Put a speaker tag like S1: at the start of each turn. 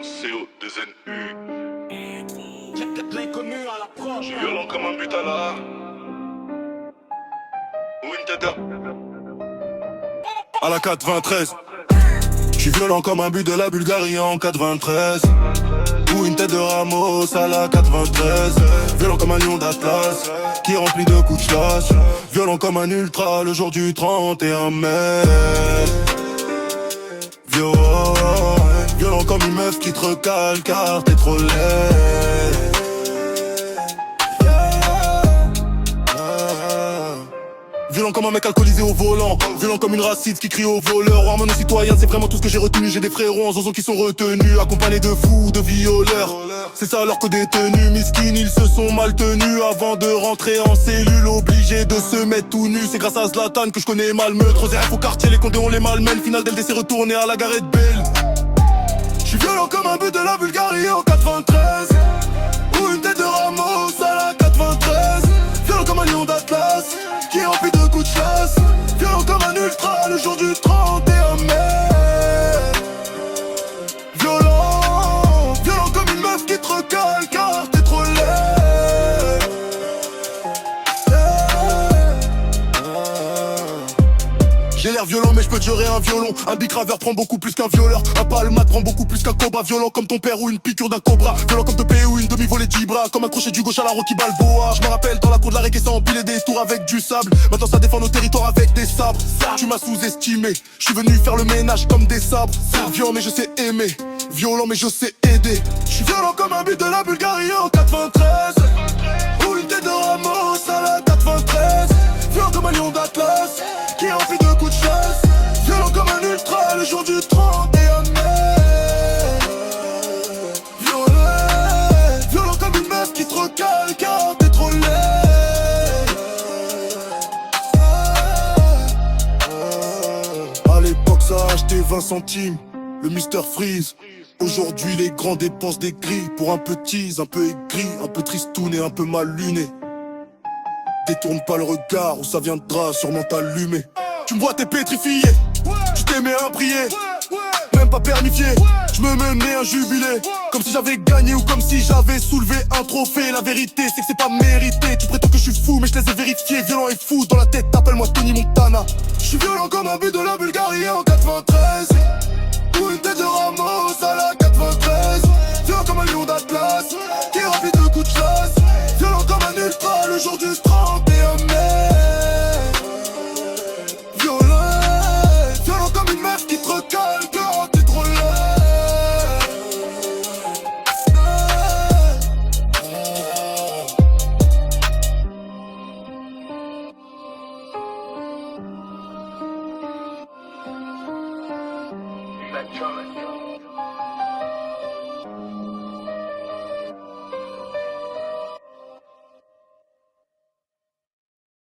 S1: C-O-2-N-U.
S2: L'inconnu à l'approche.
S1: J'suis violent comme un but à la Wintada. À la 93. J'suis violent comme un but de la Bulgarie en 93. Ou une tête de Ramos à la 93. Violent comme un lion d'Atlas qui remplit de coups de chasse. Violent comme un ultra le jour du 31 mai. Violent comme une meuf qui te recale car t'es trop laid. Violent comme un mec alcoolisé au volant. Violent comme une raciste qui crie au voleur. Warman aux citoyens, c'est vraiment tout ce que j'ai retenu. J'ai des frérots en zonzon qui sont retenus, accompagnés de fous, de violeurs. C'est ça alors que détenus, miskin, ils se sont mal tenus avant de rentrer en cellule, obligés de se mettre tout nu. C'est grâce à Zlatan que je connais Malmeute. Roséref au quartier, les condés on les malmène. Final d'LDC retourné à la Gareth Bale. J'suis violent comme un but de la Bulgarie en 93. Ou une tête de Ramos à la 93. Violent comme un lion d'Atlas qui remplit de coups de chasse. Violent comme un ultra le jour du 31 mai. Violent comme une meuf qui te recale car t'es trop laid. J'ai l'air violent mais je peux te jurer un violon. Un bicraveur prend beaucoup plus qu'un violeur. Un palmate prend beaucoup plus qu'un cobra. Violent comme ton père ou une piqûre d'un cobra. Violent comme te payer ou une demi-volée d'Ibra. Comme un crochet du gauche à la Rocky Balboa. Je me rappelle dans la cour de la réquée sans empiler des tours avec du sable. Maintenant ça défend nos territoires avec des sabres. Tu m'as sous-estimé, je suis venu faire le ménage comme des sabres. Violent mais je sais aimer, violent mais je sais aider. Je suis violent comme un but de la Bulgarie en 93. Ou une tête de Ramos à la 93. Violent comme un lion d'Atlas qui remplit de coups de chasse. Violent comme un ultra le jour du 31 mai. Violent comme une meuf qui te recale car t'es trop laid. À l'époque ça a acheté 20 centimes, le Mr Freeze. Aujourd'hui les grands dépensent des grilles pour un peu tease, un peu aigri, un peu tristoun et un peu mal luné. Détourne pas le regard ou ça viendra sûrement t'allumer. Tu me vois t'es pétrifié, tu t'aimais un prier, même pas permifié. Je me menais un jubilé, comme si j'avais gagné ou comme si j'avais soulevé un trophée. La vérité c'est que c'est pas mérité. Tu prétends que je suis fou mais je les ai vérifiés. Violent et fou dans la tête, appelle-moi Tony Montana. Je suis violent comme un but de la Bulgarie en 93. Ou une tête de Ramos à la 93. Violent comme un lion d'Atlas qui remplit de coups de chasse. Violent comme un ultra le jour du 31 mai. Violent comme une meuf qui te recale quand t'es trop laid.
S3: Electronic.